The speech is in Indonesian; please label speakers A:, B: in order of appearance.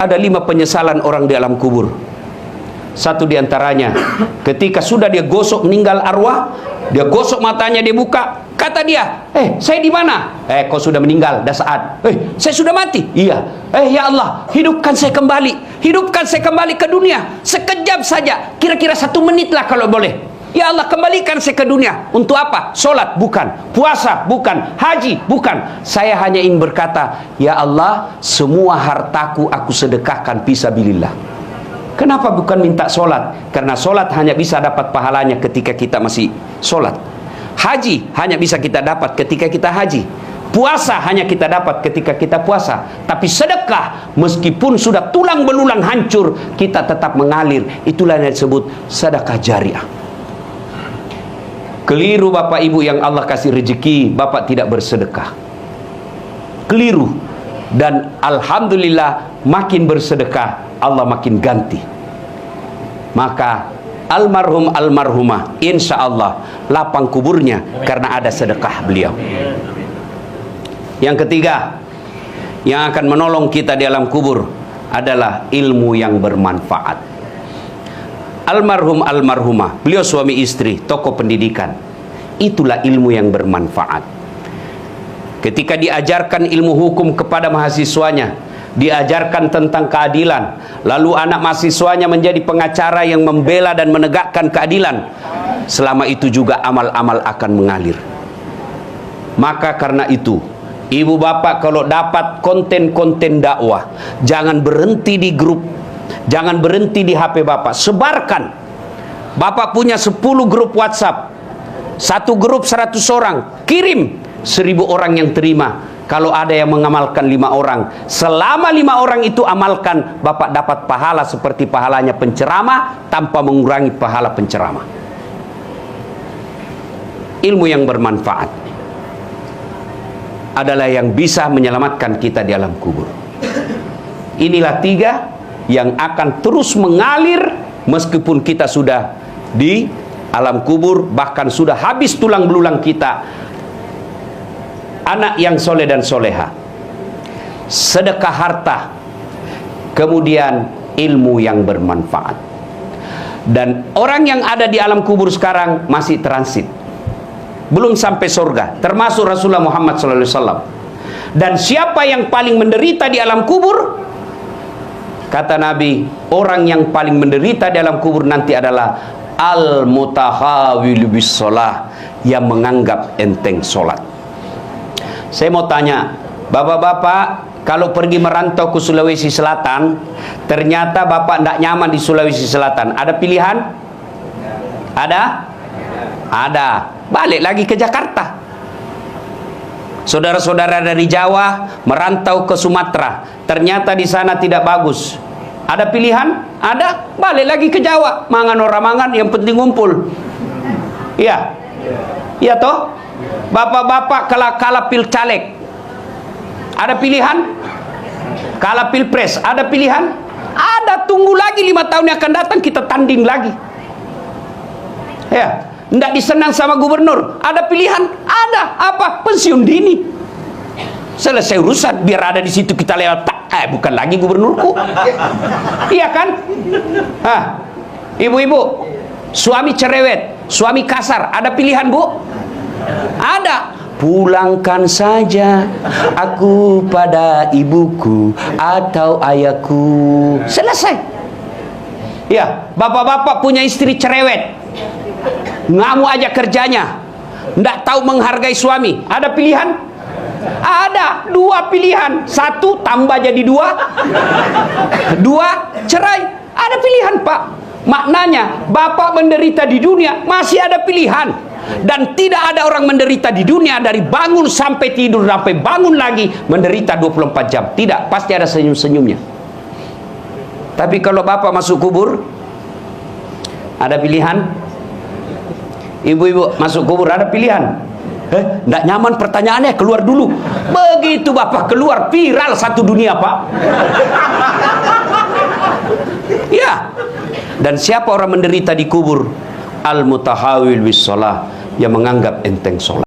A: ada 5 penyesalan orang di alam kubur. Satu diantaranya, ketika sudah dia gosok meninggal arwah, dia gosok matanya, dia buka, kata dia, saya di mana? Kau sudah meninggal, dah saat. Saya sudah mati. Iya. Ya Allah, hidupkan saya kembali, hidupkan saya kembali ke dunia, sekejap saja, kira-kira 1 menit lah kalau boleh. Ya Allah, kembalikan saya ke dunia. Untuk apa? Solat? Bukan. Puasa? Bukan. Haji? Bukan. Saya hanya ingin berkata, ya Allah, semua hartaku aku sedekahkan fisabilillah. Kenapa bukan minta solat? Karena solat hanya bisa dapat pahalanya ketika kita masih solat. Haji hanya bisa kita dapat ketika kita haji. Puasa hanya kita dapat ketika kita puasa. Tapi sedekah, meskipun sudah tulang belulang hancur, kita tetap mengalir. Itulah yang disebut sedekah jariah. Keliru Bapak Ibu yang Allah kasih rezeki, Bapak tidak bersedekah. Keliru. Dan alhamdulillah, makin bersedekah, Allah makin ganti. Maka almarhum almarhumah, insya Allah lapang kuburnya karena ada sedekah beliau. Yang ketiga, yang akan menolong kita di alam kubur adalah ilmu yang bermanfaat. Almarhum almarhumah, beliau suami istri, tokoh pendidikan. Itulah ilmu yang bermanfaat. Ketika diajarkan ilmu hukum kepada mahasiswanya, diajarkan tentang keadilan, lalu anak mahasiswanya menjadi pengacara yang membela dan menegakkan keadilan, selama itu juga amal-amal akan mengalir. Maka karena itu, ibu bapak kalau dapat konten-konten dakwah, jangan berhenti di grup, jangan berhenti di HP bapak, sebarkan. Bapak punya 10 grup WhatsApp, satu grup 100 orang, kirim, 1000 orang yang terima. Kalau ada yang mengamalkan 5 orang, selama 5 orang itu amalkan, bapak dapat pahala seperti pahalanya penceramah tanpa mengurangi pahala penceramah. Ilmu yang bermanfaat adalah yang bisa menyelamatkan kita di alam kubur. Inilah 3 yang akan terus mengalir meskipun kita sudah di alam kubur, bahkan sudah habis tulang belulang kita. Anak yang soleh dan soleha, sedekah harta, kemudian ilmu yang bermanfaat. Dan orang yang ada di alam kubur sekarang masih transit, belum sampai surga, termasuk Rasulullah Muhammad SAW. Dan siapa yang paling menderita di alam kubur? Kata Nabi, orang yang paling menderita di alam kubur nanti adalah al-mutahawilu bis sholah, yang menganggap enteng sholat. Saya mau tanya, bapak-bapak, kalau pergi merantau ke Sulawesi Selatan, ternyata bapak tidak nyaman di Sulawesi Selatan, ada pilihan? Ada? Ada. Balik lagi ke Jakarta. Saudara-saudara dari Jawa merantau ke Sumatera, ternyata di sana tidak bagus, ada pilihan? Ada. Balik lagi ke Jawa, mangan orang mangan, yang penting ngumpul. Iya. Iya toh? Bapak-bapak kalah pil caleg, ada pilihan? Kalah pilpres, ada pilihan? Ada. Tunggu lagi 5 tahun yang akan datang, kita tanding lagi. Ya, tidak disenang sama gubernur, ada pilihan? Ada. Apa? Pensiun dini. Selesai urusan, biar ada di situ kita lewat. Bukan lagi gubernurku. Iya kan? Ibu-ibu, suami cerewet, suami kasar, ada pilihan bu? Ada. Pulangkan saja aku pada ibuku atau ayahku. Selesai. Ya, bapak-bapak punya istri cerewet, ngamuk aja kerjanya, nggak tahu menghargai suami, ada pilihan? Ada. 2 pilihan, 1 tambah jadi 2, 2 cerai. Ada pilihan pak. Maknanya bapak menderita di dunia masih ada pilihan. Dan tidak ada orang menderita di dunia dari bangun sampai tidur sampai bangun lagi menderita 24 jam. Tidak, pasti ada senyum-senyumnya. Tapi kalau bapak masuk kubur, ada pilihan? Ibu-ibu masuk kubur, ada pilihan? Nggak nyaman pertanyaannya, keluar dulu. Begitu bapak keluar, viral satu dunia pak. Ya. Dan siapa orang menderita di kubur? Al-mutahawil bis sholah, yang menganggap enteng sholat.